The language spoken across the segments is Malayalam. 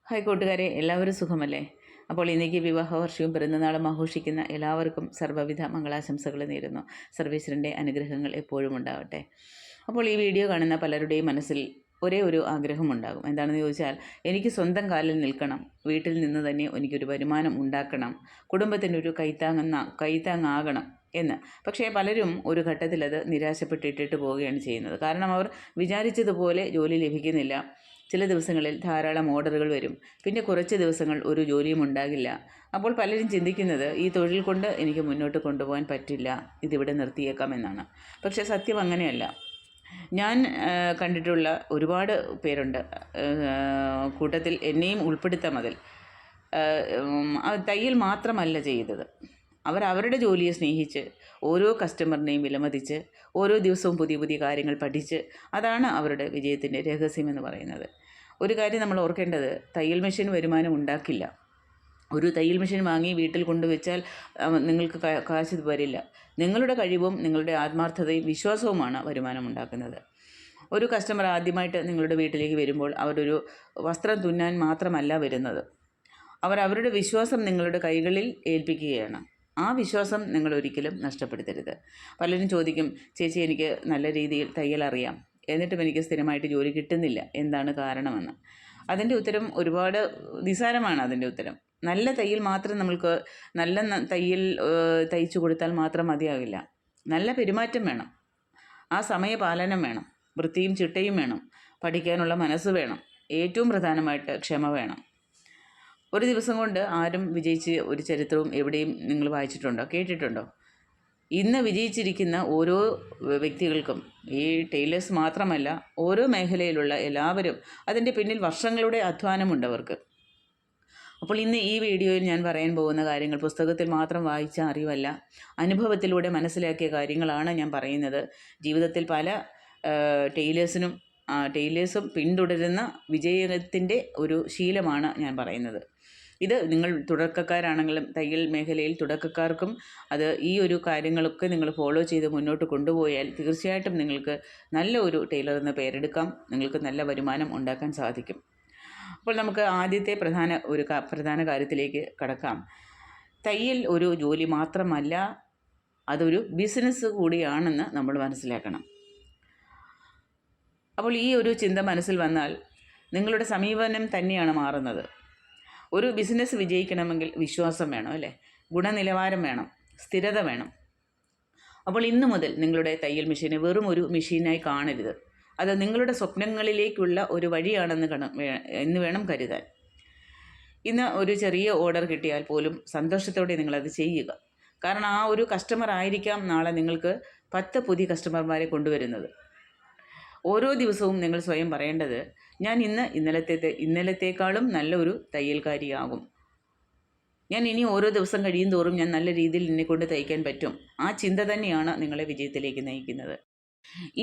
ഹായ് കൂട്ടുകാരെ, എല്ലാവരും സുഖമല്ലേ? അപ്പോൾ ഇന്നേക്ക് വിവാഹവർഷവും പിറന്നനാളും ആഘോഷിക്കുന്ന എല്ലാവർക്കും സർവ്വവിധ മംഗളാശംസകൾ നേരുന്നു. സർവേശ്വരൻ്റെ അനുഗ്രഹങ്ങൾ എപ്പോഴും ഉണ്ടാവട്ടെ. അപ്പോൾ ഈ വീഡിയോ കാണുന്ന പലരുടെയും മനസ്സിൽ ഒരേ ഒരു ആഗ്രഹമുണ്ടാകും. എന്താണെന്ന് ചോദിച്ചാൽ, എനിക്ക് സ്വന്തം കാലിൽ നിൽക്കണം, വീട്ടിൽ നിന്ന് തന്നെ എനിക്കൊരു വരുമാനം ഉണ്ടാക്കണം, കുടുംബത്തിനൊരു കൈത്താങ്ങാകണം എന്ന്. പക്ഷേ പലരും ഒരു ഘട്ടത്തിൽ അത് നിരാശപ്പെട്ടിട്ടിട്ട് പോവുകയാണ് ചെയ്യുന്നത്. കാരണം അവർ വിചാരിച്ചതുപോലെ ജോലി ലഭിക്കുന്നില്ല. ചില ദിവസങ്ങളിൽ ധാരാളം ഓർഡറുകൾ വരും, പിന്നെ കുറച്ച് ദിവസങ്ങൾ ഒരു ജോലിയും ഉണ്ടാകില്ല. അപ്പോൾ പലരും ചിന്തിക്കുന്നത്, ഈ തൊഴിൽ കൊണ്ട് എനിക്ക് മുന്നോട്ട് കൊണ്ടുപോകാൻ പറ്റില്ല, ഇതിവിടെ നിർത്തിയേക്കാമെന്നാണ്. പക്ഷേ സത്യം അങ്ങനെയല്ല. ഞാൻ കണ്ടിട്ടുള്ള ഒരുപാട് പേരുണ്ട്, കൂട്ടത്തിൽ എന്നെയും ഉൾപ്പെടുത്താം അതിൽ. തയ്യൽ മാത്രമല്ല ചെയ്തത്, അവരുടെ ജോലിയെ സ്നേഹിച്ച്, ഓരോ കസ്റ്റമറിനെയും വിലമതിച്ച്, ഓരോ ദിവസവും പുതിയ പുതിയ കാര്യങ്ങൾ പഠിച്ച്, അതാണ് അവരുടെ വിജയത്തിൻ്റെ രഹസ്യമെന്ന് പറയുന്നത്. ഒരു കാര്യം നമ്മൾ ഓർക്കേണ്ടത്, തയ്യൽ മെഷീൻ വരുമാനം ഉണ്ടാക്കില്ല. ഒരു തയ്യൽ മെഷീൻ വാങ്ങി വീട്ടിൽ കൊണ്ടുവച്ചാൽ നിങ്ങൾക്ക് കാശ് വരില്ല. നിങ്ങളുടെ കഴിവും നിങ്ങളുടെ ആത്മാർത്ഥതയും വിശ്വാസവുമാണ് വരുമാനം ഉണ്ടാക്കുന്നത്. ഒരു കസ്റ്റമർ ആദ്യമായിട്ട് നിങ്ങളുടെ വീട്ടിലേക്ക് വരുമ്പോൾ അവരൊരു വസ്ത്രം തുന്നാൻ മാത്രമല്ല വരുന്നത്, അവരുടെ വിശ്വാസം നിങ്ങളുടെ കൈകളിൽ ഏൽപ്പിക്കുകയാണ്. ആ വിശ്വാസം നിങ്ങൾ ഒരിക്കലും നഷ്ടപ്പെടുത്തരുത്. പലരും ചോദിക്കും, ചേച്ചി എനിക്ക് നല്ല രീതിയിൽ തയ്യൽ അറിയാം, എന്നിട്ടും എനിക്ക് സ്ഥിരമായിട്ട് ജോലി കിട്ടുന്നില്ല, എന്താണ് കാരണമെന്ന്. അതിൻ്റെ ഉത്തരം ഒരുപാട് നിസ്സാരമാണ്. അതിൻ്റെ ഉത്തരം, നല്ല തയ്യൽ മാത്രം നമ്മൾക്ക് നല്ല തയ്യൽ തയ്ച്ചു കൊടുത്താൽ മാത്രം മതിയാവില്ല. നല്ല പെരുമാറ്റം വേണം, ആ സമയപാലനം വേണം, വൃത്തിയും ചിട്ടയും വേണം, പഠിക്കാനുള്ള മനസ്സ് വേണം, ഏറ്റവും പ്രധാനമായിട്ട് ക്ഷമ വേണം. ഒരു ദിവസം കൊണ്ട് ആരും വിജയിച്ച് ഒരു ചരിത്രവും എവിടെയും നിങ്ങൾ വായിച്ചിട്ടുണ്ടോ, കേട്ടിട്ടുണ്ടോ? ഇന്ന് വിജയിച്ചിരിക്കുന്ന ഓരോ വ്യക്തികൾക്കും, ഈ ടൈലേഴ്സ് മാത്രമല്ല, ഓരോ മേഖലയിലുള്ള എല്ലാവരും, അതിൻ്റെ പിന്നിൽ വർഷങ്ങളുടെ അധ്വാനമുണ്ടവർക്ക്. അപ്പോൾ ഇന്ന് ഈ വീഡിയോയിൽ ഞാൻ പറയാൻ പോകുന്ന കാര്യങ്ങൾ പുസ്തകത്തിൽ മാത്രം വായിച്ച അറിവല്ല, അനുഭവത്തിലൂടെ മനസ്സിലാക്കിയ കാര്യങ്ങളാണ് ഞാൻ പറയുന്നത്. ജീവിതത്തിൽ പല ടൈലേഴ്സും പിന്തുടരുന്ന വിജയത്തിൻ്റെ ഒരു ശീലമാണ് ഞാൻ പറയുന്നത്. ഇത് നിങ്ങൾ തുടക്കക്കാരാണെങ്കിലും തയ്യൽ മേഖലയിൽ തുടക്കക്കാർക്കും അത് ഈ ഒരു കാര്യങ്ങളൊക്കെ നിങ്ങൾ ഫോളോ ചെയ്ത് മുന്നോട്ട് കൊണ്ടുപോയാൽ തീർച്ചയായിട്ടും നിങ്ങൾക്ക് നല്ല ഒരു ടൈലർ എന്ന പേരെടുക്കാം, നിങ്ങൾക്ക് നല്ല വരുമാനം ഉണ്ടാക്കാൻ സാധിക്കും. അപ്പോൾ നമുക്ക് ആദ്യത്തെ പ്രധാന കാര്യത്തിലേക്ക് കടക്കാം. തയ്യൽ ഒരു ജോലി മാത്രമല്ല, അതൊരു ബിസിനസ് കൂടിയാണെന്ന് നമ്മൾ മനസ്സിലാക്കണം. അപ്പോൾ ഈ ഒരു ചിന്ത മനസ്സിൽ വന്നാൽ നിങ്ങളുടെ സമീപനം തന്നെയാണ് മാറുന്നത്. ഒരു ബിസിനസ് വിജയിക്കണമെങ്കിൽ വിശ്വാസം വേണം, അല്ലേ? ഗുണനിലവാരം വേണം, സ്ഥിരത വേണം. അപ്പോൾ ഇന്നു മുതൽ നിങ്ങളുടെ തയ്യൽ മെഷീനെ വെറും ഒരു മെഷീനായി കാണരുത്. അത് നിങ്ങളുടെ സ്വപ്നങ്ങളിലേക്കുള്ള ഒരു വഴിയാണെന്ന് വേണം കരുതാൻ. ഇന്ന് ഒരു ചെറിയ ഓർഡർ കിട്ടിയാൽ പോലും സന്തോഷത്തോടെ നിങ്ങളത് ചെയ്യുക. കാരണം ആ ഒരു കസ്റ്റമർ ആയിരിക്കാം നാളെ നിങ്ങൾക്ക് 10 പുതിയ കസ്റ്റമർമാരെ കൊണ്ടുവരുന്നത്. ഓരോ ദിവസവും നിങ്ങൾ സ്വയം പറയേണ്ടത്, ഞാൻ ഇന്നലത്തേക്കാളും നല്ലൊരു തയ്യൽക്കാരിയാകും. ഞാൻ ഇനി ഓരോ ദിവസം കഴിയും തോറും ഞാൻ നല്ല രീതിയിൽ എന്നെക്കൊണ്ട് തയ്ക്കാൻ പറ്റും. ആ ചിന്ത തന്നെയാണ് നിങ്ങളെ വിജയത്തിലേക്ക് നയിക്കുന്നത്.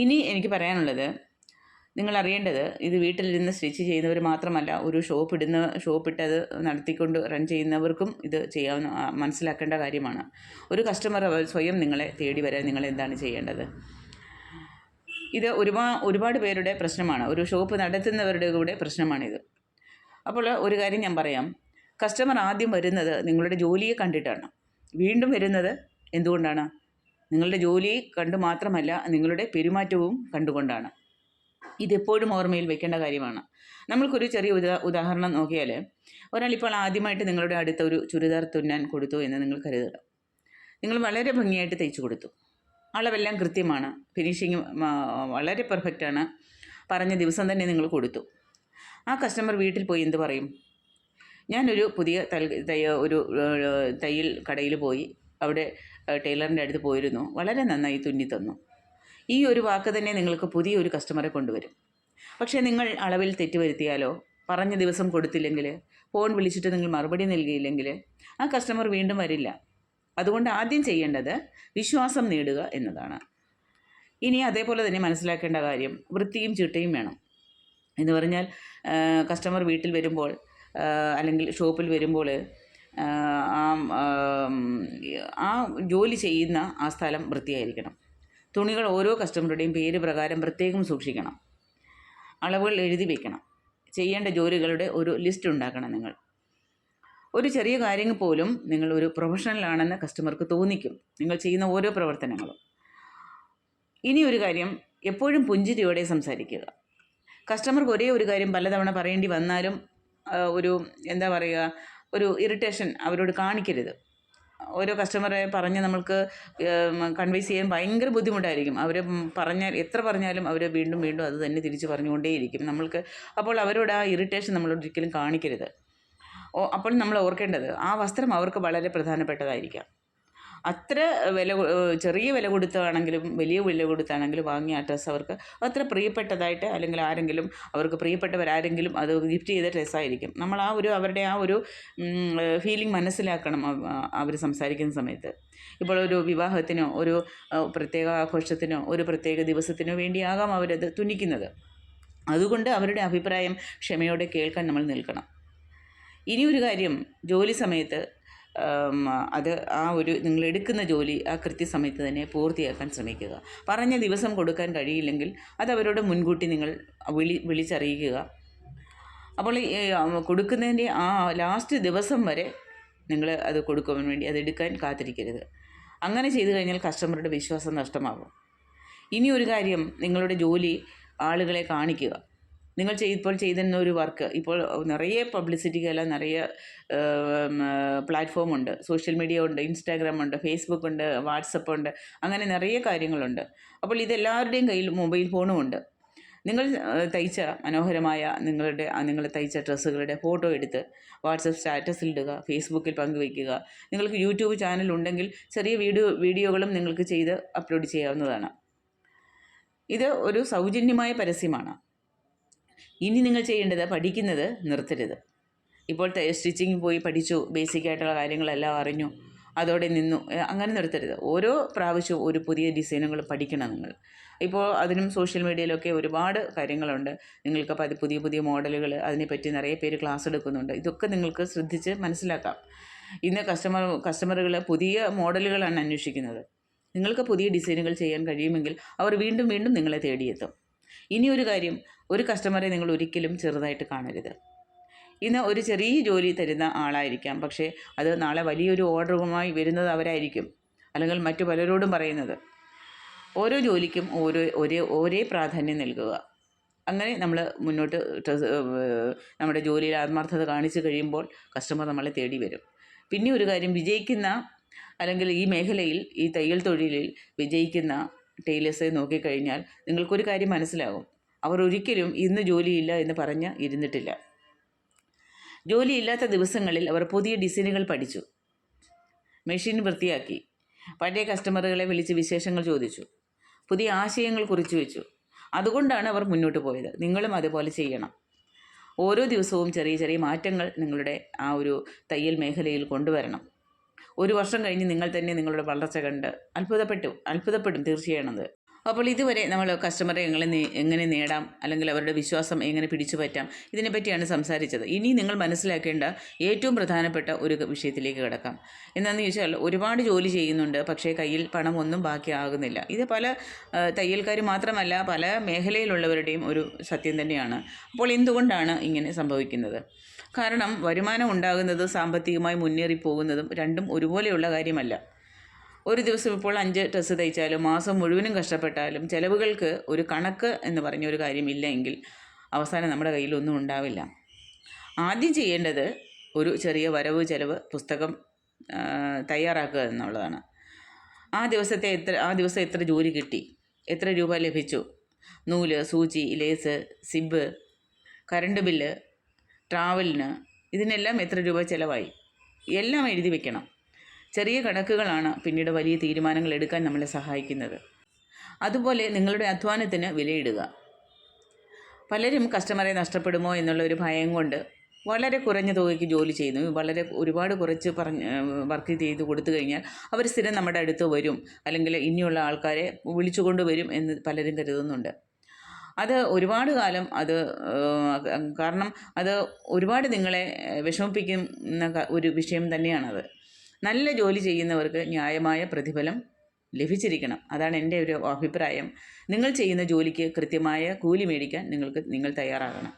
ഇനി എനിക്ക് പറയാനുള്ളത്, നിങ്ങൾ അറിയേണ്ടത്, ഇത് വീട്ടിലിരുന്ന് സ്റ്റിച്ച് ചെയ്യുന്നവർ മാത്രമല്ല, ഒരു ഷോപ്പിട്ടത് നടത്തിക്കൊണ്ട് റൺ ചെയ്യുന്നവർക്കും ഇത് മനസ്സിലാക്കേണ്ട കാര്യമാണ്. ഒരു കസ്റ്റമർ സ്വയം നിങ്ങളെ തേടി വരാൻ നിങ്ങൾ എന്താണ് ചെയ്യേണ്ടത്? ഇത് ഒരുപാട് പേരുടെ പ്രശ്നമാണ്, ഒരു ഷോപ്പ് നടത്തുന്നവരുടെ കൂടെ പ്രശ്നമാണിത്. അപ്പോൾ ഒരു കാര്യം ഞാൻ പറയാം, കസ്റ്റമർ ആദ്യം വരുന്നത് നിങ്ങളുടെ ജോലിയെ കണ്ടിട്ടാണ്. വീണ്ടും വരുന്നത് എന്തുകൊണ്ടാണ്? നിങ്ങളുടെ ജോലി കണ്ടു മാത്രമല്ല, നിങ്ങളുടെ പെരുമാറ്റവും കണ്ടുകൊണ്ടാണ്. ഇതെപ്പോഴും ഓർമ്മയിൽ വെക്കേണ്ട കാര്യമാണ്. നമ്മൾക്കൊരു ചെറിയ ഉദാഹരണം നോക്കിയാൽ, ഒരാളിപ്പോൾ ആദ്യമായിട്ട് നിങ്ങളുടെ അടുത്ത ഒരു ചുരിദാർ തുന്നാൻ കൊടുത്തു എന്ന് നിങ്ങൾ കരുതുക. നിങ്ങൾ വളരെ ഭംഗിയായിട്ട് തയ്ച്ചു കൊടുത്തു, അളവെല്ലാം കൃത്യമാണ്, ഫിനിഷിങ് വളരെ പെർഫെക്റ്റാണ്, പറഞ്ഞ ദിവസം തന്നെ നിങ്ങൾ കൊടുത്തു. ആ കസ്റ്റമർ വീട്ടിൽ പോയി എന്ത് പറയും? ഞാനൊരു പുതിയ ഒരു തയ്യൽ കടയിൽ പോയി, അവിടെ ടൈലറിൻ്റെ അടുത്ത് പോയിരുന്നു, വളരെ നന്നായി തുന്നി തന്നു. ഈ ഒരു വാക്ക് തന്നെ നിങ്ങൾക്ക് പുതിയൊരു കസ്റ്റമറെ കൊണ്ടുവരും. പക്ഷേ നിങ്ങൾ അളവിൽ തെറ്റ് വരുത്തിയാലോ, പറഞ്ഞ ദിവസം കൊടുത്തില്ലെങ്കിൽ, ഫോൺ വിളിച്ചിട്ട് നിങ്ങൾ മറുപടി നൽകിയില്ലെങ്കിൽ ആ കസ്റ്റമർ വീണ്ടും വരില്ല. അതുകൊണ്ട് ആദ്യം ചെയ്യേണ്ടത് വിശ്വാസം നേടുക എന്നതാണ്. ഇനി അതേപോലെ തന്നെ മനസ്സിലാക്കേണ്ട കാര്യം, വൃത്തിയും ചിട്ടയും വേണം. എന്ന് പറഞ്ഞാൽ കസ്റ്റമർ വീട്ടിൽ വരുമ്പോൾ അല്ലെങ്കിൽ ഷോപ്പിൽ വരുമ്പോൾ ആ ജോലി ചെയ്യുന്ന ആ സ്ഥലം വൃത്തിയായിരിക്കണം. തുണികൾ ഓരോ കസ്റ്റമറുടെയും പേര് പ്രകാരം പ്രത്യേകം സൂക്ഷിക്കണം. അളവുകൾ എഴുതി വയ്ക്കണം. ചെയ്യേണ്ട ജോലികളുടെ ഒരു ലിസ്റ്റ് ഉണ്ടാക്കണം നിങ്ങൾ. ഒരു ചെറിയ കാര്യങ്ങൾ പോലും നിങ്ങൾ ഒരു പ്രൊഫഷണലാണെന്ന് കസ്റ്റമർക്ക് തോന്നിക്കും നിങ്ങൾ ചെയ്യുന്ന ഓരോ പ്രവർത്തനങ്ങളും. ഇനി ഒരു കാര്യം, എപ്പോഴും പുഞ്ചിരിയോടെ സംസാരിക്കുക. കസ്റ്റമർക്ക് ഒരേ ഒരു കാര്യം പലതവണ പറയേണ്ടി വന്നാലും ഒരു എന്താ പറയുക, ഒരു ഇറിറ്റേഷൻ അവരോട് കാണിക്കരുത്. ഓരോ കസ്റ്റമറെ പറഞ്ഞ് നമ്മൾക്ക് കൺവിൻസ് ചെയ്യാൻ ഭയങ്കര ബുദ്ധിമുട്ടായിരിക്കും. അവർ പറഞ്ഞാൽ എത്ര പറഞ്ഞാലും അവർ വീണ്ടും വീണ്ടും അത് തന്നെ തിരിച്ച് പറഞ്ഞുകൊണ്ടേയിരിക്കും നമ്മൾക്ക്. അപ്പോൾ അവരോട് ആ ഇറിറ്റേഷൻ നമ്മൾ ഒരിക്കലും കാണിക്കരുത്. അപ്പോൾ നമ്മൾ ഓർക്കേണ്ടത്, ആ വസ്ത്രം അവർക്ക് വളരെ പ്രധാനപ്പെട്ടതായിരിക്കാം. അത്ര ചെറിയ വില കൊടുത്താണെങ്കിലും വലിയ വില കൊടുത്താണെങ്കിലും വാങ്ങിയ ആ ഡ്രസ്സ് അവർക്ക് അത്ര പ്രിയപ്പെട്ടതായിട്ട്, അല്ലെങ്കിൽ ആരെങ്കിലും അവർക്ക് പ്രിയപ്പെട്ടവരാരെങ്കിലും അത് ഗിഫ്റ്റ് ചെയ്ത ഡ്രസ്സായിരിക്കും. നമ്മൾ അവരുടെ ആ ഒരു ഫീലിംഗ് മനസ്സിലാക്കണം അവർ സംസാരിക്കുന്ന സമയത്ത്. ഇപ്പോൾ ഒരു വിവാഹത്തിനോ ഒരു പ്രത്യേക ആഘോഷത്തിനോ ഒരു പ്രത്യേക ദിവസത്തിനോ വേണ്ടിയാകാം അവരത് തുന്നിക്കുന്നത്. അതുകൊണ്ട് അവരുടെ അഭിപ്രായം ക്ഷമയോടെ കേൾക്കാൻ നമ്മൾ നിൽക്കണം. ഇനിയൊരു കാര്യം, ജോലി സമയത്ത് അത് നിങ്ങൾ എടുക്കുന്ന ജോലി ആ കൃത്യസമയത്ത് തന്നെ പൂർത്തിയാക്കാൻ ശ്രമിക്കുക. പറഞ്ഞ ദിവസം കൊടുക്കാൻ കഴിയില്ലെങ്കിൽ അത് അവരോട് മുൻകൂട്ടി നിങ്ങൾ വിളിച്ചറിയിക്കുക. അപ്പോൾ കൊടുക്കുന്നതിൻ്റെ ആ ലാസ്റ്റ് ദിവസം വരെ നിങ്ങൾ അത് കൊടുക്കാൻ വേണ്ടി അതെടുക്കാൻ കാത്തിരിക്കരുത്. അങ്ങനെ ചെയ്തു കഴിഞ്ഞാൽ കസ്റ്റമറുടെ വിശ്വാസം നഷ്ടമാകും. ഇനി ഒരു കാര്യം, നിങ്ങളുടെ ജോലി ആളുകളെ കാണിക്കുക. നിങ്ങൾ ഇപ്പോൾ ചെയ്യുന്ന ഒരു വർക്ക് ഇപ്പോൾ നിറയെ പബ്ലിസിറ്റിക്കല്ല, നിറയെ പ്ലാറ്റ്ഫോമുണ്ട്. സോഷ്യൽ മീഡിയ ഉണ്ട്, ഇൻസ്റ്റാഗ്രാം ഉണ്ട്, ഫേസ്ബുക്ക് ഉണ്ട്, വാട്സപ്പ് ഉണ്ട്, അങ്ങനെ നിറയെ കാര്യങ്ങളുണ്ട്. അപ്പോൾ ഇതെല്ലാവരുടെയും കയ്യിൽ മൊബൈൽ ഫോണും ഉണ്ട്. നിങ്ങൾ തയ്ച്ച മനോഹരമായ നിങ്ങൾ തയ്ച്ച ഡ്രസ്സുകളുടെ ഫോട്ടോ എടുത്ത് വാട്സപ്പ് സ്റ്റാറ്റസിലിടുക, ഫേസ്ബുക്കിൽ പങ്കുവയ്ക്കുക. നിങ്ങൾക്ക് യൂട്യൂബ് ചാനൽ ഉണ്ടെങ്കിൽ ചെറിയ വീഡിയോകളും നിങ്ങൾക്ക് ചെയ്ത് അപ്ലോഡ് ചെയ്യാവുന്നതാണ്. ഇത് ഒരു സൗജന്യമായ പരസ്യമാണ്. ഇനി നിങ്ങൾ ചെയ്യേണ്ടത്, പഠിക്കുന്നത് നിർത്തരുത്. ഇപ്പോൾ സ്റ്റിച്ചിങ് പോയി പഠിച്ചു, ബേസിക്കായിട്ടുള്ള കാര്യങ്ങളെല്ലാം അറിഞ്ഞു, അതോടെ നിന്നു, അങ്ങനെ നിർത്തരുത്. ഓരോ പ്രാവശ്യവും ഒരു പുതിയ ഡിസൈനുകൾ പഠിക്കണം നിങ്ങൾ. ഇപ്പോൾ അതിനും സോഷ്യൽ മീഡിയയിലൊക്കെ ഒരുപാട് കാര്യങ്ങളുണ്ട്. നിങ്ങൾക്ക് പുതിയ പുതിയ മോഡലുകൾ, അതിനെപ്പറ്റി നിറയെ പേര് ക്ലാസ് എടുക്കുന്നുണ്ട്. ഇതൊക്കെ നിങ്ങൾക്ക് ശ്രദ്ധിച്ച് മനസ്സിലാക്കാം. ഇന്ന് കസ്റ്റമറുകൾ പുതിയ മോഡലുകളാണ് അന്വേഷിക്കുന്നത്. നിങ്ങൾക്ക് പുതിയ ഡിസൈനുകൾ ചെയ്യാൻ കഴിയുമെങ്കിൽ അവർ വീണ്ടും വീണ്ടും നിങ്ങളെ തേടിയെത്തും. ഇനിയൊരു കാര്യം, ഒരു കസ്റ്റമറെ നിങ്ങൾ ഒരിക്കലും ചെറുതായിട്ട് കാണരുത്. ഇന്ന് ഒരു ചെറിയ ജോലി തരുന്ന ആളായിരിക്കാം, പക്ഷേ അത് നാളെ വലിയൊരു ഓർഡറുമായി വരുന്നത് അവരായിരിക്കും, അല്ലെങ്കിൽ മറ്റു പലരോടും പറയുന്നത്. ഓരോ ജോലിക്കും ഒരേ പ്രാധാന്യം നൽകുക. അങ്ങനെ നമ്മൾ മുന്നോട്ട് നമ്മുടെ ജോലിയിൽ ആത്മാർത്ഥത കാണിച്ചു കഴിയുമ്പോൾ കസ്റ്റമർ നമ്മളെ തേടി വരും. പിന്നെ ഒരു കാര്യം, വിജയിക്കുന്ന അല്ലെങ്കിൽ ഈ മേഖലയിൽ, ഈ തയ്യൽ തൊഴിലിൽ വിജയിക്കുന്ന ടൈലേഴ്സെ നോക്കിക്കഴിഞ്ഞാൽ നിങ്ങൾക്കൊരു കാര്യം മനസ്സിലാകും. അവർ ഒരിക്കലും ഇന്ന് ജോലിയില്ല എന്ന് പറഞ്ഞ് ഇരുന്നിട്ടില്ല. ജോലിയില്ലാത്ത ദിവസങ്ങളിൽ അവർ പുതിയ ഡിസൈനുകൾ പഠിച്ചു, മെഷീൻ വൃത്തിയാക്കി, പഴയ കസ്റ്റമറുകളെ വിളിച്ച് വിശേഷങ്ങൾ ചോദിച്ചു, പുതിയ ആശയങ്ങൾ കുറിച്ചു വെച്ചു. അതുകൊണ്ടാണ് അവർ മുന്നോട്ട് പോയത്. നിങ്ങളും അതുപോലെ ചെയ്യണം. ഓരോ ദിവസവും ചെറിയ ചെറിയ മാറ്റങ്ങൾ നിങ്ങളുടെ ആ ഒരു തയ്യൽ മേഖലയിൽ കൊണ്ടുവരണം. ഒരു വർഷം കഴിഞ്ഞ് നിങ്ങൾ തന്നെ നിങ്ങളുടെ വളർച്ച കണ്ട് അത്ഭുതപ്പെടും തീർച്ചയാണത്. അപ്പോൾ ഇതുവരെ നമ്മൾ കസ്റ്റമറെ എങ്ങനെ നേടാം, അല്ലെങ്കിൽ അവരുടെ വിശ്വാസം എങ്ങനെ പിടിച്ചു പറ്റാം, ഇതിനെപ്പറ്റിയാണ് സംസാരിച്ചത്. ഇനി നിങ്ങൾ മനസ്സിലാക്കേണ്ട ഏറ്റവും പ്രധാനപ്പെട്ട ഒരു വിഷയത്തിലേക്ക് കിടക്കാം. എന്താണെന്ന് ചോദിച്ചാൽ, ഒരുപാട് ജോലി ചെയ്യുന്നുണ്ട്, പക്ഷേ കയ്യിൽ പണം ഒന്നും ബാക്കിയാകുന്നില്ല. ഇത് പല തയ്യൽക്കാർ മാത്രമല്ല, പല മേഖലയിലുള്ളവരുടെയും ഒരു സത്യം തന്നെയാണ്. അപ്പോൾ എന്തുകൊണ്ടാണ് ഇങ്ങനെ സംഭവിക്കുന്നത്? കാരണം വരുമാനം ഉണ്ടാകുന്നത് സാമ്പത്തികമായി മുന്നേറിപ്പോകുന്നതും രണ്ടും ഒരുപോലെയുള്ള കാര്യമല്ല. ഒരു ദിവസം ഇപ്പോൾ 5 ഡ്രസ്സ് തയ്ച്ചാലും മാസം മുഴുവനും കഷ്ടപ്പെട്ടാലും ചിലവുകൾക്ക് ഒരു കണക്ക് എന്ന് പറഞ്ഞൊരു കാര്യമില്ല എങ്കിൽ അവസാനം നമ്മുടെ കയ്യിലൊന്നും ഉണ്ടാവില്ല. ആദ്യം ചെയ്യേണ്ടത് ഒരു ചെറിയ വരവ് ചെലവ് പുസ്തകം തയ്യാറാക്കുക എന്നുള്ളതാണ്. ആ ദിവസം എത്ര ജോലി കിട്ടി, എത്ര രൂപ ലഭിച്ചു, നൂല്, സൂചി, ലേസ്, സിബ്, കറണ്ട് ബില്ല്, ട്രാവലിന്, ഇതിനെല്ലാം എത്ര രൂപ ചിലവായി, എല്ലാം എഴുതി വെക്കണം. ചെറിയ കണക്കുകളാണ് പിന്നീട് വലിയ തീരുമാനങ്ങൾ എടുക്കാൻ നമ്മളെ സഹായിക്കുന്നത്. അതുപോലെ നിങ്ങളുടെ അധ്വാനത്തിന് വിലയിടുക. പലരും കസ്റ്റമറെ നഷ്ടപ്പെടുമോ എന്നുള്ള ഒരു ഭയം കൊണ്ട് വളരെ കുറഞ്ഞ തുകയ്ക്ക് ജോലി ചെയ്യുന്നു. ഒരുപാട് കുറച്ച് വർക്ക് ചെയ്ത് കൊടുത്തു കഴിഞ്ഞാൽ അവർ സ്ഥിരം നമ്മുടെ അടുത്ത് വരും, അല്ലെങ്കിൽ ഇനിയുള്ള ആൾക്കാരെ വിളിച്ചുകൊണ്ട് വരും എന്ന് പലരും കരുതുന്നുണ്ട്. അത് ഒരുപാട് കാലം കാരണം അത് ഒരുപാട് നിങ്ങളെ വിഷമിപ്പിക്കുന്ന ഒരു വിഷയം തന്നെയാണത്. നല്ല ജോലി ചെയ്യുന്നവർക്ക് ന്യായമായ പ്രതിഫലം ലഭിച്ചിരിക്കണം. അതാണ് എൻ്റെ ഒരു അഭിപ്രായം. നിങ്ങൾ ചെയ്യുന്ന ജോലിക്ക് കൃത്യമായ കൂലി മേടിക്കാൻ നിങ്ങൾ തയ്യാറാകണം.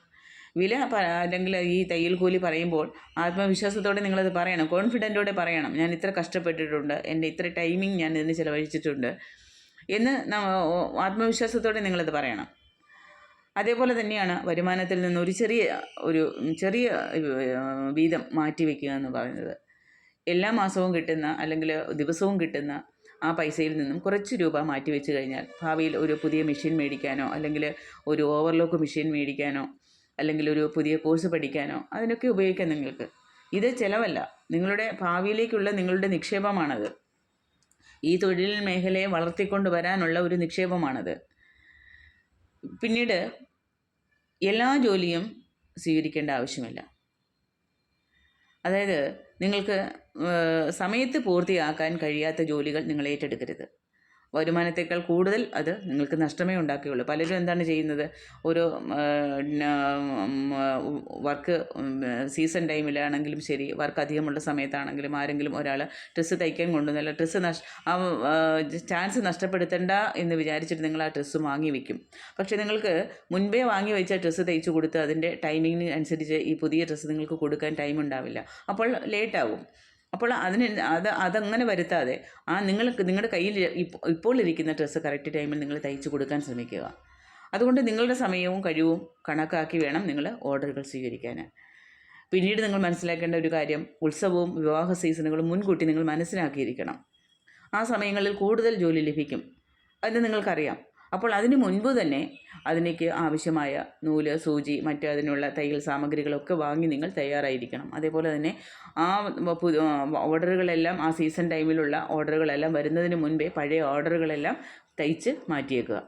അല്ലെങ്കിൽ ഈ തയ്യൽ കൂലി പറയുമ്പോൾ ആത്മവിശ്വാസത്തോടെ നിങ്ങളത് പറയണം, കോൺഫിഡൻറ്റോടെ പറയണം. ഞാൻ ഇത്ര കഷ്ടപ്പെട്ടിട്ടുണ്ട്, എൻ്റെ ഇത്ര ടൈമിങ് ഞാൻ ഇതിന് ചിലവഴിച്ചിട്ടുണ്ട് എന്ന് ആത്മവിശ്വാസത്തോടെ നിങ്ങളത് പറയണം. അതേപോലെ തന്നെയാണ് വരുമാനത്തിൽ നിന്ന് ഒരു ചെറിയ വീതം മാറ്റി വയ്ക്കുക എന്ന് പറയുന്നത്. എല്ലാ മാസവും കിട്ടുന്ന അല്ലെങ്കിൽ ദിവസവും കിട്ടുന്ന ആ പൈസയിൽ നിന്നും കുറച്ച് രൂപ മാറ്റി വെച്ച് കഴിഞ്ഞാൽ ഭാവിയിൽ ഒരു പുതിയ മെഷീൻ മേടിക്കാനോ അല്ലെങ്കിൽ ഒരു ഓവർലോക്ക് മെഷീൻ മേടിക്കാനോ അല്ലെങ്കിൽ ഒരു പുതിയ കോഴ്സ് പഠിക്കാനോ അതിനൊക്കെ ഉപയോഗിക്കാം നിങ്ങൾക്ക്. ഇത് ചിലവല്ല, നിങ്ങളുടെ ഭാവിയിലേക്കുള്ള നിങ്ങളുടെ നിക്ഷേപമാണത്. ഈ തൊഴിൽ മേഖലയെ വളർത്തിക്കൊണ്ട് വരാനുള്ള ഒരു നിക്ഷേപമാണത്. പിന്നീട് എല്ലാ ജോലിയും സ്വീകരിക്കേണ്ട ആവശ്യമില്ല. അതായത് നിങ്ങൾക്ക് സമയത്ത് പൂർത്തിയാക്കാൻ കഴിയാത്ത ജോലികൾ നിങ്ങൾ ഏറ്റെടുക്കരുത്. വരുമാനത്തേക്കാൾ കൂടുതൽ അത് നിങ്ങൾക്ക് നഷ്ടമേ ഉണ്ടാക്കുകയുള്ളൂ. പലരും എന്താണ് ചെയ്യുന്നത്, ഒരു വർക്ക് സീസൺ ടൈമിലാണെങ്കിലും ശരി, വർക്ക് അധികമുള്ള സമയത്താണെങ്കിലും ആരെങ്കിലും ഒരാൾ ഡ്രസ്സ് തയ്ക്കാൻ കൊണ്ടുവന്നല്ല, ചാൻസ് നഷ്ടപ്പെടുത്തണ്ട എന്ന് വിചാരിച്ചിട്ട് നിങ്ങൾ ആ ഡ്രസ്സ് വാങ്ങി വയ്ക്കും. പക്ഷേ നിങ്ങൾക്ക് മുൻപേ വാങ്ങി വെച്ച ഡ്രസ്സ് തയ്ച്ചു കൊടുത്ത് അതിൻ്റെ ടൈമിങ്ങിന് അനുസരിച്ച് ഈ പുതിയ ഡ്രസ്സ് നിങ്ങൾക്ക് കൊടുക്കാൻ ടൈം ഉണ്ടാവില്ല. അപ്പോൾ ലേറ്റാവും. അപ്പോൾ അതങ്ങനെ വരുത്താതെ നിങ്ങളുടെ കയ്യിൽ ഇപ്പോൾ ഇരിക്കുന്ന ഡ്രസ്സ് കറക്റ്റ് ടൈമിൽ നിങ്ങൾ തയ്ച്ചു കൊടുക്കാൻ ശ്രമിക്കുക. അതുകൊണ്ട് നിങ്ങളുടെ സമയവും കഴിവും കണക്കാക്കി വേണം നിങ്ങൾ ഓർഡറുകൾ സ്വീകരിക്കാൻ. പിന്നീട് നിങ്ങൾ മനസ്സിലാക്കേണ്ട ഒരു കാര്യം, ഉത്സവവും വിവാഹ സീസണുകളും മുൻകൂട്ടി നിങ്ങൾ മനസ്സിലാക്കിയിരിക്കണം. ആ സമയങ്ങളിൽ കൂടുതൽ ജോലി ലഭിക്കും എന്ന് നിങ്ങൾക്കറിയാം. അപ്പോൾ അതിന് മുൻപ് തന്നെ അതിലേക്ക് ആവശ്യമായ നൂല്, സൂചി, അതിനുള്ള തയ്യൽ സാമഗ്രികളൊക്കെ വാങ്ങി നിങ്ങൾ തയ്യാറായിരിക്കണം. അതേപോലെ തന്നെ ആ ഓർഡറുകളെല്ലാം, ആ സീസൺ ടൈമിലുള്ള ഓർഡറുകളെല്ലാം വരുന്നതിന് മുൻപേ പഴയ ഓർഡറുകളെല്ലാം തയ്ച്ച് മാറ്റിയേക്കുക.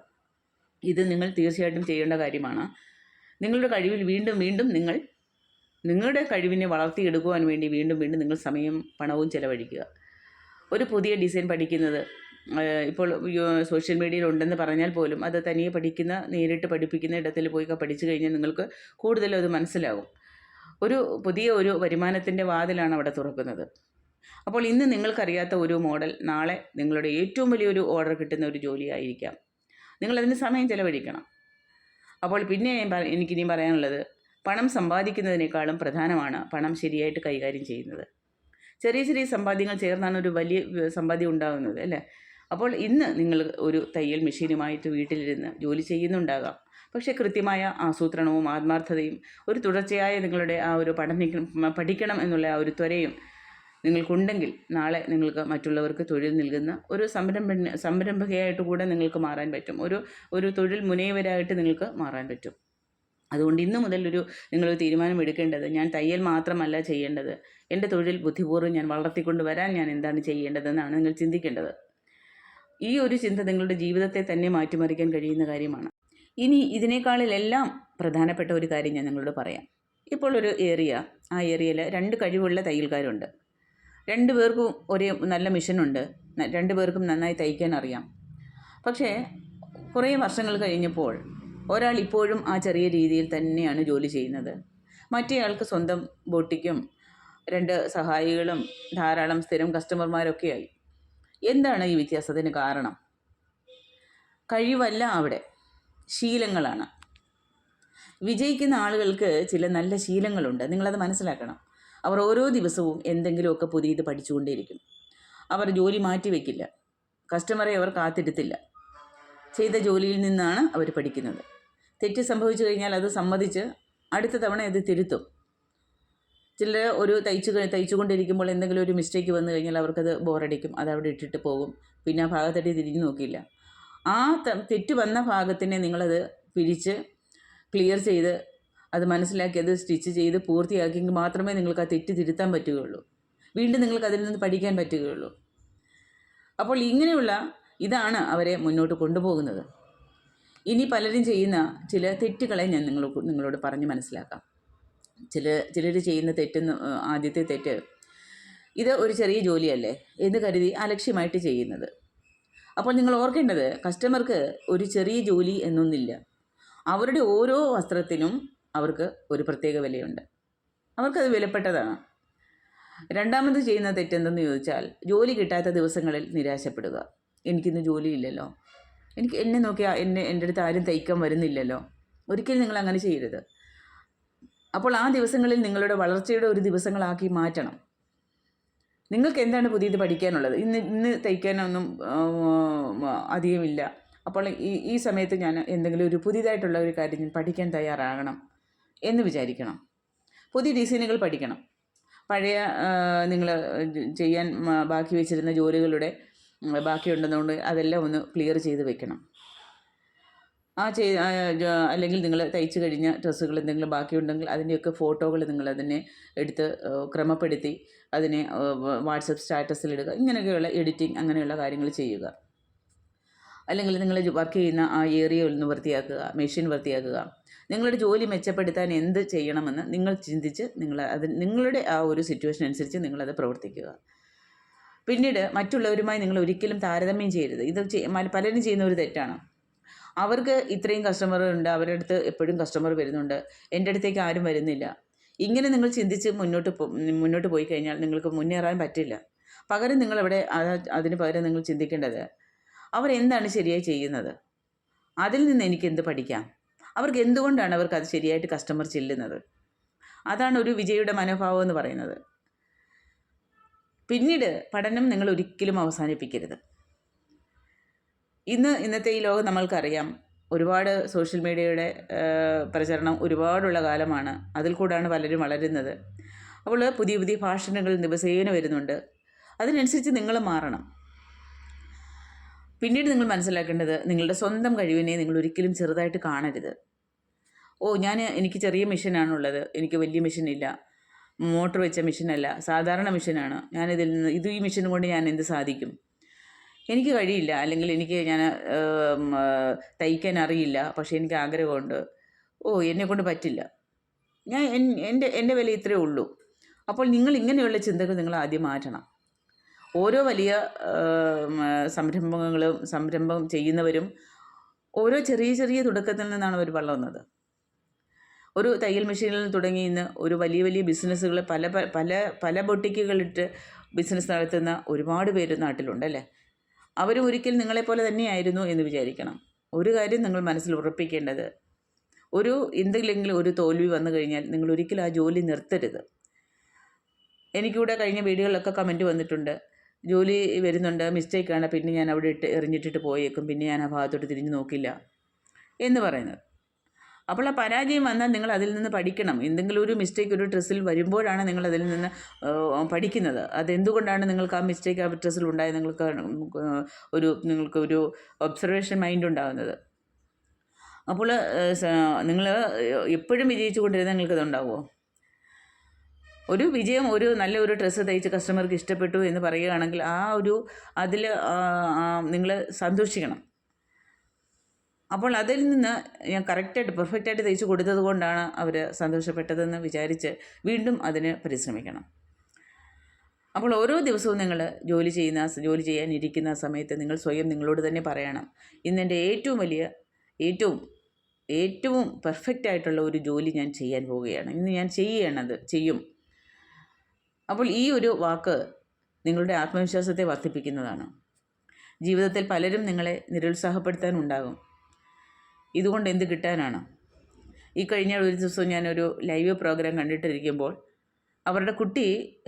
ഇത് നിങ്ങൾ തീർച്ചയായിട്ടും ചെയ്യേണ്ട കാര്യമാണ്. നിങ്ങളുടെ കഴിവിൽ വീണ്ടും നിങ്ങളുടെ കഴിവിനെ വളർത്തിയെടുക്കുവാൻ വേണ്ടി വീണ്ടും നിങ്ങൾ സമയം പണവും ചിലവഴിക്കുക. ഒരു പുതിയ ഡിസൈൻ പഠിക്കുന്നത് ഇപ്പോൾ സോഷ്യൽ മീഡിയയിൽ ഉണ്ടെന്ന് പറഞ്ഞാൽ പോലും അത് തനിയെ നേരിട്ട് പഠിപ്പിക്കുന്ന ഇടത്തിൽ പോയി പഠിച്ചു കഴിഞ്ഞാൽ നിങ്ങൾക്ക് കൂടുതലും അത് മനസ്സിലാകും. പുതിയ വരുമാനത്തിൻ്റെ വാതിലാണ് അവിടെ തുറക്കുന്നത്. അപ്പോൾ ഇന്ന് നിങ്ങൾക്കറിയാത്ത ഒരു മോഡൽ നാളെ നിങ്ങളുടെ ഏറ്റവും വലിയൊരു ഓർഡർ കിട്ടുന്ന ഒരു ജോലിയായിരിക്കാം. നിങ്ങളതിന് സമയം ചിലവഴിക്കണം. അപ്പോൾ പിന്നെ എനിക്കിനിയും പറയാനുള്ളത്, പണം സമ്പാദിക്കുന്നതിനേക്കാളും പ്രധാനമാണ് പണം ശരിയായിട്ട് കൈകാര്യം ചെയ്യുന്നത്. ചെറിയ സമ്പാദ്യങ്ങൾ ചേർന്നാണ് ഒരു വലിയ സമ്പാദ്യം ഉണ്ടാകുന്നത്, അല്ലേ? അപ്പോൾ ഇന്ന് നിങ്ങൾ ഒരു തയ്യൽ മെഷീനുമായിട്ട് വീട്ടിലിരുന്ന് ജോലി ചെയ്യുന്നുണ്ടാകാം. പക്ഷേ കൃത്യമായ ആസൂത്രണവും ആത്മാർത്ഥതയും ഒരു തുടർച്ചയായ നിങ്ങളുടെ ആ ഒരു പഠിക്കണം എന്നുള്ള ആ ഒരു ത്വരയും നിങ്ങൾക്കുണ്ടെങ്കിൽ നാളെ നിങ്ങൾക്ക് മറ്റുള്ളവർക്ക് തൊഴിൽ നൽകുന്ന ഒരു സംരംഭകയായിട്ട് കൂടെ നിങ്ങൾക്ക് മാറാൻ പറ്റും. ഒരു തൊഴിൽ മുനയവരായിട്ട് നിങ്ങൾക്ക് മാറാൻ പറ്റും. അതുകൊണ്ട് ഇന്ന് മുതൽ നിങ്ങളൊരു തീരുമാനം എടുക്കേണ്ടത്, ഞാൻ തയ്യൽ മാത്രമല്ല ചെയ്യേണ്ടത്, എൻ്റെ തൊഴിൽ ബുദ്ധിപൂർവ്വം ഞാൻ വളർത്തിക്കൊണ്ട് വരാൻ ഞാൻ എന്താണ് ചെയ്യേണ്ടതെന്നാണ് നിങ്ങൾ ചിന്തിക്കേണ്ടത്. ഈ ഒരു ചിന്ത നിങ്ങളുടെ ജീവിതത്തെ തന്നെ മാറ്റിമറിക്കാൻ കഴിയുന്ന കാര്യമാണ്. ഇനി ഇതിനേക്കാളിലെല്ലാം പ്രധാനപ്പെട്ട ഒരു കാര്യം ഞാൻ നിങ്ങളോട് പറയാം. ഇപ്പോൾ ഒരു ആ ഏരിയയിൽ 2 കഴിവുള്ള തയ്യൽക്കാരുണ്ട്. 2 പേർക്കും ഒരേ നല്ല മിഷനുണ്ട്. 2 പേർക്കും നന്നായി തയ്ക്കാൻ അറിയാം. പക്ഷേ കുറേ വർഷങ്ങൾ കഴിഞ്ഞപ്പോൾ ഒരാൾ ഇപ്പോഴും ആ ചെറിയ രീതിയിൽ തന്നെയാണ് ജോലി ചെയ്യുന്നത്. മറ്റേയാൾക്ക് സ്വന്തം ബൊട്ടിക്കും 2 സഹായികളും ധാരാളം സ്ഥിരം കസ്റ്റമർമാരൊക്കെയായി. എന്താണ് ഈ വ്യത്യാസത്തിന് കാരണം? കഴിവല്ല, അവിടെ ശീലങ്ങളാണ്. വിജയിക്കുന്ന ആളുകൾക്ക് ചില നല്ല ശീലങ്ങളുണ്ട്, നിങ്ങളത് മനസ്സിലാക്കണം. അവർ ഓരോ ദിവസവും എന്തെങ്കിലുമൊക്കെ പുതിയത് പഠിച്ചുകൊണ്ടേയിരിക്കും. അവർ ജോലി മാറ്റി വയ്ക്കില്ല. കസ്റ്റമറെ അവർ കാത്തിരുത്തില്ല. ചെയ്ത ജോലിയിൽ നിന്നാണ് അവർ പഠിക്കുന്നത്. തെറ്റ് സംഭവിച്ചു കഴിഞ്ഞാൽ അത് സമ്മതിച്ച് അടുത്ത തവണ അത് തിരുത്തും. ചിലർ തയ്ച്ചുകൊണ്ടിരിക്കുമ്പോൾ എന്തെങ്കിലും ഒരു മിസ്റ്റേക്ക് വന്നു കഴിഞ്ഞാൽ അവർക്കത് ബോറടിക്കും, അതവിടെ ഇട്ടിട്ട് പോകും. പിന്നെ ആ ഭാഗത്തട്ടി തിരിഞ്ഞു നോക്കില്ല. ആ തെറ്റ് വന്ന ഭാഗത്തിനെ നിങ്ങളത് പിരിച്ച് ക്ലിയർ ചെയ്ത് അത് മനസ്സിലാക്കി അത് സ്റ്റിച്ച് ചെയ്ത് പൂർത്തിയാക്കിയെങ്കിൽ മാത്രമേ നിങ്ങൾക്ക് ആ തെറ്റ് തിരുത്താൻ പറ്റുകയുള്ളൂ. വീണ്ടും നിങ്ങൾക്ക് അതിൽ നിന്ന് പഠിക്കാൻ പറ്റുകയുള്ളൂ. അപ്പോൾ ഇതാണ് അവരെ മുന്നോട്ട് കൊണ്ടുപോകുന്നത്. ഇനി പലരും ചെയ്യുന്ന ചില തെറ്റുകളെ ഞാൻ നിങ്ങളോട് പറഞ്ഞ് മനസ്സിലാക്കാം. ചിലർ ചെയ്യുന്ന ആദ്യത്തെ തെറ്റ്, ഇത് ഒരു ചെറിയ ജോലിയല്ലേ എന്ന് കരുതി അലക്ഷ്യമായിട്ട് ചെയ്യുന്നത്. അപ്പോൾ നിങ്ങൾ ഓർക്കേണ്ടത്, കസ്റ്റമർക്ക് ഒരു ചെറിയ ജോലി എന്നൊന്നില്ല. അവരുടെ ഓരോ വസ്ത്രത്തിനും അവർക്ക് ഒരു പ്രത്യേക വിലയുണ്ട്. അവർക്കത് വിലപ്പെട്ടതാണ്. രണ്ടാമത് ചെയ്യുന്ന തെറ്റെന്തെന്ന് ചോദിച്ചാൽ, ജോലി കിട്ടാത്ത ദിവസങ്ങളിൽ നിരാശപ്പെടുക. എനിക്കിന്ന് ജോലിയില്ലല്ലോ, എന്നെ നോക്കിയാൽ എൻ്റെ അടുത്ത് ആരും തയ്ക്കാൻ വരുന്നില്ലല്ലോ. ഒരിക്കലും നിങ്ങൾ അങ്ങനെ ചെയ്യരുത്. അപ്പോൾ ആ ദിവസങ്ങളിൽ നിങ്ങളുടെ വളർച്ചയുടെ ഒരു ദിവസങ്ങളാക്കി മാറ്റണം. നിങ്ങൾക്ക് എന്താണ് പുതിയത് പഠിക്കാനുള്ളത്? ഇന്ന് തയ്ക്കാനൊന്നും അധികമില്ല. അപ്പോൾ ഈ സമയത്ത് ഞാൻ എന്തെങ്കിലും ഒരു പുതിയതായിട്ടുള്ള ഒരു കാര്യം ഞാൻ പഠിക്കാൻ തയ്യാറാകണം എന്ന് വിചാരിക്കണം. പുതിയ ഡിസൈനുകൾ പഠിക്കണം. പഴയ നിങ്ങൾ ചെയ്യാൻ ബാക്കി വെച്ചിരുന്ന ജോലികളുടെ ബാക്കിയുണ്ടെന്നുകൊണ്ട് അതെല്ലാം ഒന്ന് ക്ലിയർ ചെയ്ത് വെക്കണം. അല്ലെങ്കിൽ നിങ്ങൾ തയ്ച്ചു കഴിഞ്ഞ ഡ്രസ്സുകൾ എന്തെങ്കിലും ബാക്കിയുണ്ടെങ്കിൽ അതിൻ്റെയൊക്കെ ഫോട്ടോകൾ നിങ്ങൾ അതിനെ എടുത്ത് ക്രമപ്പെടുത്തി അതിനെ വാട്സപ്പ് സ്റ്റാറ്റസിലിടുക. ഇങ്ങനെയൊക്കെയുള്ള എഡിറ്റിംഗ് അങ്ങനെയുള്ള കാര്യങ്ങൾ ചെയ്യുക. അല്ലെങ്കിൽ നിങ്ങൾ വർക്ക് ചെയ്യുന്ന ആ ഏരിയ ഒന്ന് വൃത്തിയാക്കുക, മെഷീൻ വൃത്തിയാക്കുക. നിങ്ങളുടെ ജോലി മെച്ചപ്പെടുത്താൻ എന്ത് ചെയ്യണമെന്ന് നിങ്ങൾ ചിന്തിച്ച് നിങ്ങളുടെ ആ ഒരു സിറ്റുവേഷൻ അനുസരിച്ച് നിങ്ങളത് പ്രവർത്തിക്കുക. പിന്നീട് മറ്റുള്ളവരുമായി നിങ്ങൾ ഒരിക്കലും താരതമ്യം ചെയ്യരുത്. ഇത് പലരും ചെയ്യുന്ന ഒരു തെറ്റാണ്. അവർക്ക് ഇത്രയും കസ്റ്റമർ ഉണ്ട്, അവരുടെ അടുത്ത് എപ്പോഴും കസ്റ്റമർ വരുന്നുണ്ട്, എൻ്റെ അടുത്തേക്ക് ആരും വരുന്നില്ല. ഇങ്ങനെ നിങ്ങൾ ചിന്തിച്ച് മുന്നോട്ട് പോയി കഴിഞ്ഞാൽ നിങ്ങൾക്ക് മുന്നേറാൻ പറ്റില്ല. പകരം നിങ്ങളവിടെ അതിന് പകരം നിങ്ങൾ ചിന്തിക്കേണ്ടത് അവരെന്താണ് ശരിയായി ചെയ്യുന്നത്, അതിൽ നിന്ന് എനിക്ക് എന്ത് പഠിക്കാം, അവർക്ക് എന്തുകൊണ്ടാണ് അവർക്ക് അത് ശരിയായിട്ട് കസ്റ്റമർ ചെല്ലുന്നത്. അതാണ് ഒരു വിജയിയുടെ മനോഭാവം എന്ന് പറയുന്നത്. പിന്നീട് പഠനം നിങ്ങൾ ഒരിക്കലും അവസാനിപ്പിക്കരുത്. ഇന്നത്തെ ഈ ലോകം നമ്മൾക്കറിയാം, ഒരുപാട് സോഷ്യൽ മീഡിയയുടെ പ്രചരണം ഒരുപാടുള്ള കാലമാണ്. അതിൽ കൂടാണ് പലരും വളരുന്നത്. അപ്പോൾ പുതിയ പുതിയ ഫാഷനുകൾ ദിവസേന വരുന്നുണ്ട്. അതിനനുസരിച്ച് നിങ്ങൾ മാറണം. പിന്നീട് നിങ്ങൾ മനസ്സിലാക്കേണ്ടത് നിങ്ങളുടെ സ്വന്തം കഴിവിനെ നിങ്ങൾ ഒരിക്കലും ചെറുതായിട്ട് കാണരുത്. എനിക്ക് ചെറിയ മെഷീനാണുള്ളത്, എനിക്ക് വലിയ മെഷീനില്ല, മോട്ടർ വെച്ച മെഷീനല്ല, സാധാരണ മെഷീനാണ്, ഈ മെഷീൻ കൊണ്ട് ഞാൻ എന്ത് സാധിക്കും, എനിക്ക് കഴിയില്ല, അല്ലെങ്കിൽ ഞാൻ തയ്ക്കാൻ അറിയില്ല, പക്ഷേ എനിക്ക് ആഗ്രഹമുണ്ട്, എന്നെക്കൊണ്ട് പറ്റില്ല, എൻ്റെ വില ഇത്രയേ ഉള്ളൂ. അപ്പോൾ നിങ്ങൾ ഇങ്ങനെയുള്ള ചിന്തകൾ നിങ്ങൾ ആദ്യം മാറ്റണം. ഓരോ വലിയ സംരംഭം ചെയ്യുന്നവരും ഓരോ ചെറിയ ചെറിയ തുടക്കത്തിൽ നിന്നാണ് അവർ വളർന്നത്. ഒരു തയ്യൽ മെഷീനിൽ തുടങ്ങി ഇന്ന് ഒരു വലിയ വലിയ ബിസിനസ്സുകൾ പല ബൊട്ടിക്കുകളിട്ട് ബിസിനസ് നടത്തുന്ന ഒരുപാട് പേര് നാട്ടിലുണ്ടല്ലേ. അവരും ഒരിക്കൽ നിങ്ങളെപ്പോലെ തന്നെയായിരുന്നു എന്ന് വിചാരിക്കണം. ഒരു കാര്യം നിങ്ങൾ മനസ്സിൽ ഉറപ്പിക്കേണ്ടത്, എന്തെങ്കിലും ഒരു തോൽവി വന്നു കഴിഞ്ഞാൽ നിങ്ങൾ ഒരിക്കലും ആ ജോലി നിർത്തരുത്. എനിക്കിവിടെ കഴിഞ്ഞ വീഡിയോകളിലൊക്കെ കമൻറ്റ് വന്നിട്ടുണ്ട്, ജോലി വരുന്നുണ്ട്, മിസ്റ്റേക്കാണ്, പിന്നെ ഞാൻ അവിടെ എറിഞ്ഞിട്ടിട്ട് പോയേക്കും, പിന്നെ ഞാൻ ആ ഭാഗത്തോട്ട് തിരിഞ്ഞു നോക്കില്ല എന്ന് പറയുന്നത്. അപ്പോൾ ആ പരാജയം വന്നാൽ നിങ്ങൾ അതിൽ നിന്ന് പഠിക്കണം. എന്തെങ്കിലും ഒരു മിസ്റ്റേക്ക് ഒരു ഡ്രസ്സിൽ വരുമ്പോഴാണ് നിങ്ങൾ അതിൽ നിന്ന് പഠിക്കുന്നത്. അതെന്തുകൊണ്ടാണ് നിങ്ങൾക്ക് ആ മിസ്റ്റേക്ക് ആ ഡ്രസ്സിൽ ഉണ്ടായത്, നിങ്ങൾക്ക് ഒരു ഒബ്സർവേഷൻ മൈൻഡ് ഉണ്ടാകുന്നത്. അപ്പോൾ നിങ്ങൾ എപ്പോഴും വിജയിച്ചു കൊണ്ടിരുന്നാൽ നിങ്ങൾക്കതുണ്ടാവുമോ? ഒരു വിജയം, ഒരു നല്ലൊരു ഡ്രസ്സ് തയ്ച്ച് കസ്റ്റമർക്ക് ഇഷ്ടപ്പെട്ടു എന്ന് പറയുകയാണെങ്കിൽ അതിൽ നിങ്ങൾ സന്തോഷിക്കണം. അപ്പോൾ അതിൽ നിന്ന് ഞാൻ പെർഫെക്റ്റായിട്ട് തയ്ച്ച് കൊടുത്തത് കൊണ്ടാണ് അവർ സന്തോഷപ്പെട്ടതെന്ന് വിചാരിച്ച് വീണ്ടും അതിന് പരിശ്രമിക്കണം. അപ്പോൾ ഓരോ ദിവസവും നിങ്ങൾ ജോലി ചെയ്യാനിരിക്കുന്ന സമയത്ത് നിങ്ങൾ സ്വയം നിങ്ങളോട് തന്നെ പറയണം, ഇന്നെൻ്റെ ഏറ്റവും പെർഫെക്റ്റായിട്ടുള്ള ഒരു ജോലി ഞാൻ ചെയ്യാൻ പോവുകയാണ്, ഇന്ന് ഞാൻ ചെയ്യും. അപ്പോൾ ഈ ഒരു വാക്ക് നിങ്ങളുടെ ആത്മവിശ്വാസത്തെ വർദ്ധിപ്പിക്കുന്നതാണ്. ജീവിതത്തിൽ പലരും നിങ്ങളെ നിരുത്സാഹപ്പെടുത്താനുണ്ടാകും. ഇതുകൊണ്ട് എന്ത് കിട്ടാനാണ്? ഈ കഴിഞ്ഞ ഒരു ദിവസം ഞാനൊരു ലൈവ് പ്രോഗ്രാം കണ്ടിട്ടിരിക്കുമ്പോൾ അവരുടെ കുട്ടി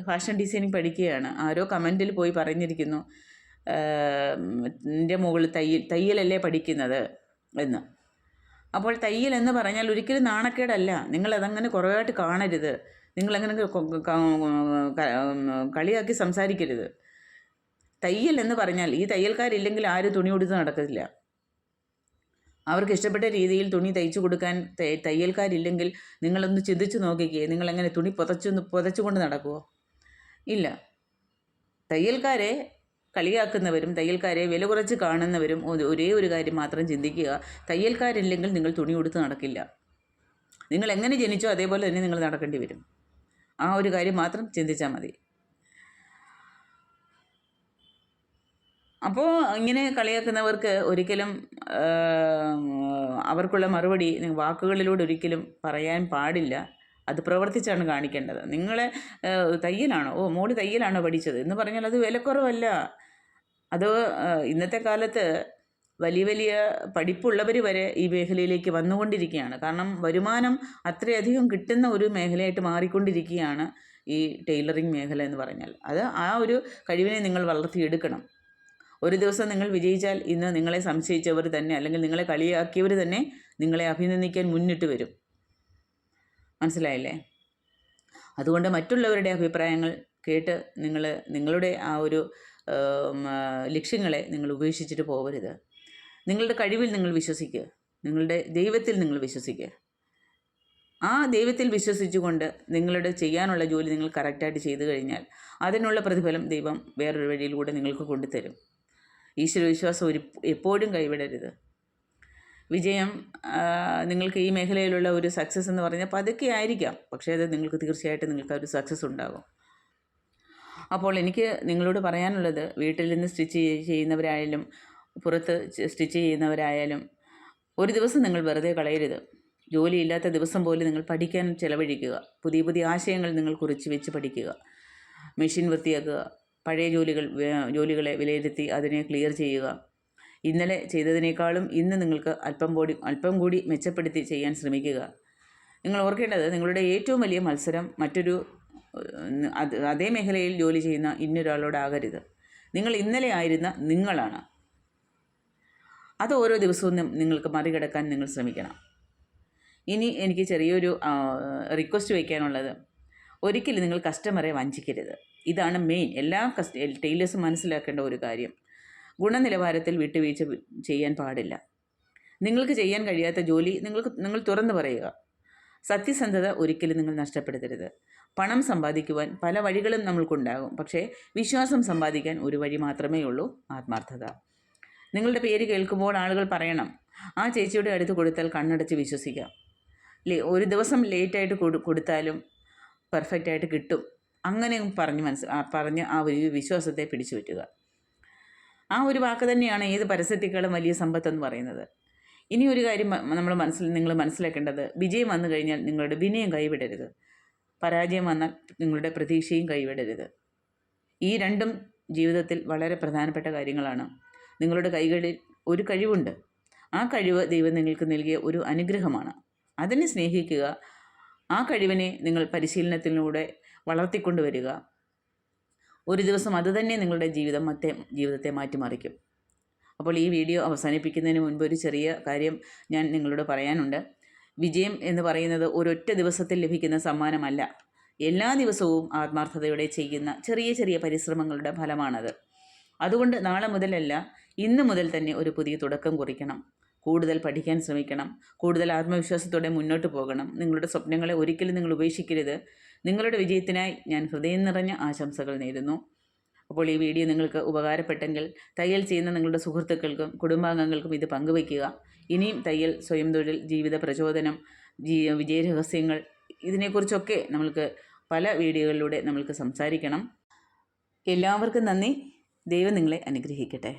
ഫാഷൻ ഡിസൈനിങ് പഠിക്കുകയാണ്. ആരോ കമൻറ്റിൽ പോയി പറഞ്ഞിരിക്കുന്നു, എൻ്റെ മുകളിൽ തയ്യലല്ലേ പഠിക്കുന്നത് എന്ന്. അപ്പോൾ തയ്യൽ എന്ന് പറഞ്ഞാൽ ഒരിക്കലും നാണക്കേടല്ല. നിങ്ങളതങ്ങനെ കുറവായിട്ട് കാണരുത്. നിങ്ങളങ്ങനെ കളിയാക്കി സംസാരിക്കരുത്. തയ്യൽ എന്ന് പറഞ്ഞാൽ ഈ തയ്യൽക്കാരില്ലെങ്കിൽ ആരും തുണി കൊടുത്ത് നടക്കില്ല. അവർക്ക് ഇഷ്ടപ്പെട്ട രീതിയിൽ തുണി തയ്ച്ചു കൊടുക്കാൻ തയ്യൽക്കാരില്ലെങ്കിൽ നിങ്ങളൊന്ന് ചിന്തിച്ച് നോക്കിക്കേ, നിങ്ങളെങ്ങനെ തുണി പുതച്ചുകൊണ്ട് നടക്കുമോ? ഇല്ല. തയ്യൽക്കാരെ കളിയാക്കുന്നവരും തയ്യൽക്കാരെ വില കുറച്ച് കാണുന്നവരും ഒരേ ഒരു കാര്യം മാത്രം ചിന്തിക്കുക, തയ്യൽക്കാരില്ലെങ്കിൽ നിങ്ങൾ തുണി കൊടുത്ത് നടക്കില്ല. നിങ്ങൾ എങ്ങനെ ജനിച്ചോ അതേപോലെ തന്നെ നിങ്ങൾ നടക്കേണ്ടി വരും. ആ ഒരു കാര്യം മാത്രം ചിന്തിച്ചാൽ മതി. അപ്പോൾ ഇങ്ങനെ കളിയാക്കുന്നവർക്ക് ഒരിക്കലും അവർക്കുള്ള മറുപടി വാക്കുകളിലൂടെ ഒരിക്കലും പറയാൻ പാടില്ല. അത് പ്രവർത്തിച്ചാണ് കാണിക്കേണ്ടത്. നിങ്ങളെ തയ്യലാണോ, മോള് തയ്യലാണോ പഠിച്ചത് എന്ന് പറഞ്ഞാൽ അത് വിലക്കുറവല്ല. അത് ഇന്നത്തെ കാലത്ത് വലിയ വലിയ പഠിപ്പുള്ളവർ വരെ ഈ മേഖലയിലേക്ക് വന്നുകൊണ്ടിരിക്കുകയാണ്. കാരണം വരുമാനം അത്രയധികം കിട്ടുന്ന ഒരു മേഖലയായിട്ട് മാറിക്കൊണ്ടിരിക്കുകയാണ് ഈ ടൈലറിങ് മേഖല എന്ന് പറഞ്ഞാൽ. അത് ആ ഒരു കഴിവിനെ നിങ്ങൾ വളർത്തിയെടുക്കണം. ഒരു ദിവസം നിങ്ങൾ വിജയിച്ചാൽ ഇന്ന് നിങ്ങളെ സംശയിച്ചവർ തന്നെ, അല്ലെങ്കിൽ നിങ്ങളെ കളിയാക്കിയവർ തന്നെ നിങ്ങളെ അഭിനന്ദിക്കാൻ മുന്നിട്ട് വരും. മനസ്സിലായില്ലേ? അതുകൊണ്ട് മറ്റുള്ളവരുടെ അഭിപ്രായങ്ങൾ കേട്ട് നിങ്ങളുടെ ആ ഒരു ലക്ഷ്യങ്ങളെ നിങ്ങൾ ഉപേക്ഷിച്ചിട്ട് പോകരുത്. നിങ്ങളുടെ കഴിവിൽ നിങ്ങൾ വിശ്വസിക്കുക. നിങ്ങളുടെ ദൈവത്തിൽ നിങ്ങൾ വിശ്വസിക്കുക. ആ ദൈവത്തിൽ വിശ്വസിച്ചുകൊണ്ട് നിങ്ങളുടെ ചെയ്യാനുള്ള ജോലി നിങ്ങൾ കറക്റ്റായിട്ട് ചെയ്തു കഴിഞ്ഞാൽ അതിനുള്ള പ്രതിഫലം ദൈവം വേറൊരു വഴിയിലൂടെ നിങ്ങൾക്ക് കൊണ്ടുതരും. ഈശ്വരവിശ്വാസം എപ്പോഴും കൈവിടരുത്. വിജയം നിങ്ങൾക്ക് ഈ മേഖലയിലുള്ള ഒരു സക്സസ് എന്ന് പറഞ്ഞാൽ പതുക്കെ ആയിരിക്കാം, പക്ഷേ അത് നിങ്ങൾക്ക് തീർച്ചയായിട്ടും നിങ്ങൾക്ക് ഒരു സക്സസ് ഉണ്ടാകും. അപ്പോൾ എനിക്ക് നിങ്ങളോട് പറയാനുള്ളത്, വീട്ടിൽ നിന്ന് സ്റ്റിച്ച് ചെയ്യുന്നവരായാലും പുറത്ത് സ്റ്റിച്ച് ചെയ്യുന്നവരായാലും ഒരു ദിവസം നിങ്ങൾ വെറുതെ കളയരുത്. ജോലിയില്ലാത്ത ദിവസം പോലും നിങ്ങൾ പഠിക്കാൻ ചിലവഴിക്കുക. പുതിയ പുതിയ ആശയങ്ങൾ നിങ്ങൾ കുറിച്ച് വെച്ച് പഠിക്കുക. മെഷീൻ വൃത്തിയാക്കുക. പഴയ ജോലികളെ വിലയിരുത്തി അതിനെ ക്ലിയർ ചെയ്യുക. ഇന്നലെ ചെയ്തതിനേക്കാളും ഇന്ന് നിങ്ങൾക്ക് അല്പം കൂടി മെച്ചപ്പെടുത്തി ചെയ്യാൻ ശ്രമിക്കുക. നിങ്ങൾ ഓർക്കേണ്ടത്, നിങ്ങളുടെ ഏറ്റവും വലിയ മത്സരം അതേ മേഖലയിൽ ജോലി ചെയ്യുന്ന ഇന്നൊരാളോടാകരുത്. നിങ്ങൾ ഇന്നലെ ആയിരുന്ന നിങ്ങളാണ്. അത് ഓരോ ദിവസവും നിങ്ങൾക്ക് മറികടക്കാൻ നിങ്ങൾ ശ്രമിക്കണം. ഇനി എനിക്ക് ചെറിയൊരു റിക്വസ്റ്റ് വയ്ക്കാനുള്ളത്, ഒരിക്കലും നിങ്ങൾ കസ്റ്റമറെ വഞ്ചിക്കരുത്. ഇതാണ് മെയിൻ. എല്ലാ ടൈലേഴ്സും മനസ്സിലാക്കേണ്ട ഒരു കാര്യം. ഗുണനിലവാരത്തിൽ വിട്ടുവീഴ്ച ചെയ്യാൻ പാടില്ല. നിങ്ങൾക്ക് ചെയ്യാൻ കഴിയാത്ത ജോലി നിങ്ങൾ തുറന്നു പറയുക. സത്യസന്ധത ഒരിക്കലും നിങ്ങൾ നഷ്ടപ്പെടുത്തരുത്. പണം സമ്പാദിക്കുവാൻ പല വഴികളും നമ്മൾക്കുണ്ടാകും, പക്ഷേ വിശ്വാസം സമ്പാദിക്കാൻ ഒരു വഴി മാത്രമേ ഉള്ളൂ: ആത്മാർത്ഥത. നിങ്ങളുടെ പേര് കേൾക്കുമ്പോൾ ആളുകൾ പറയണം, ആ ചേച്ചിയുടെ അടുത്ത് കൊടുത്താൽ കണ്ണടച്ച് വിശ്വസിക്കാം. ഒരു ദിവസം ലേറ്റായിട്ട് കൊടുത്താലും പെർഫെക്റ്റായിട്ട് കിട്ടും. അങ്ങനെ പറഞ്ഞ് ആ ഒരു വിശ്വാസത്തെ പിടിച്ചു പറ്റുക. ആ ഒരു വാക്ക് തന്നെയാണ് ഏത് പരസ്യത്തേക്കാളും വലിയ സമ്പത്തെന്ന് പറയുന്നത്. ഇനി ഒരു കാര്യം നിങ്ങൾ മനസ്സിലാക്കേണ്ടത്, വിജയം വന്നു കഴിഞ്ഞാൽ നിങ്ങളുടെ വിനയം കൈവിടരുത്. പരാജയം വന്നാൽ നിങ്ങളുടെ പ്രതീക്ഷയും കൈവിടരുത്. ഈ രണ്ടും ജീവിതത്തിൽ വളരെ പ്രധാനപ്പെട്ട കാര്യങ്ങളാണ്. നിങ്ങളുടെ കൈകളിൽ ഒരു കഴിവുണ്ട്. ആ കഴിവ് ദൈവം നിങ്ങൾക്ക് നൽകിയ ഒരു അനുഗ്രഹമാണ്. അതിനെ സ്നേഹിക്കുക. ആ കഴിവിനെ നിങ്ങൾ പരിശീലനത്തിലൂടെ വളർത്തിക്കൊണ്ടുവരിക. ഒരു ദിവസം അതുതന്നെ നിങ്ങളുടെ ജീവിതത്തെ മാറ്റിമറിക്കും. അപ്പോൾ ഈ വീഡിയോ അവസാനിപ്പിക്കുന്നതിന് മുൻപ് ഒരു ചെറിയ കാര്യം ഞാൻ നിങ്ങളോട് പറയാനുണ്ട്. വിജയം എന്ന് പറയുന്നത് ഒരൊറ്റ ദിവസത്തിൽ ലഭിക്കുന്ന സമ്മാനമല്ല. എല്ലാ ദിവസവും ആത്മാർത്ഥതയോടെ ചെയ്യുന്ന ചെറിയ ചെറിയ പരിശ്രമങ്ങളുടെ ഫലമാണത്. അതുകൊണ്ട് നാളെ മുതലല്ല, ഇന്ന് മുതൽ തന്നെ ഒരു പുതിയ തുടക്കം കുറിക്കണം. കൂടുതൽ പഠിക്കാൻ ശ്രമിക്കണം. കൂടുതൽ ആത്മവിശ്വാസത്തോടെ മുന്നോട്ട് പോകണം. നിങ്ങളുടെ സ്വപ്നങ്ങളെ ഒരിക്കലും നിങ്ങൾ ഉപേക്ഷിക്കരുത്. നിങ്ങളുടെ വിജയത്തിനായി ഞാൻ ഹൃദയം നിറഞ്ഞ ആശംസകൾ നേരുന്നു. അപ്പോൾ ഈ വീഡിയോ നിങ്ങൾക്ക് ഉപകാരപ്പെട്ടെങ്കിൽ തയ്യൽ ചെയ്യുന്ന നിങ്ങളുടെ സുഹൃത്തുക്കൾക്കും കുടുംബാംഗങ്ങൾക്കും ഇത് പങ്കുവയ്ക്കുക. ഇനിയും തയ്യൽ, സ്വയം തൊഴിൽ, ജീവിത പ്രചോദനം, വിജയരഹസ്യങ്ങൾ, ഇതിനെക്കുറിച്ചൊക്കെ നമ്മൾക്ക് പല വീഡിയോകളിലൂടെ നമ്മൾക്ക് സംസാരിക്കണം. എല്ലാവർക്കും നന്ദി. ദൈവം നിങ്ങളെ അനുഗ്രഹിക്കട്ടെ.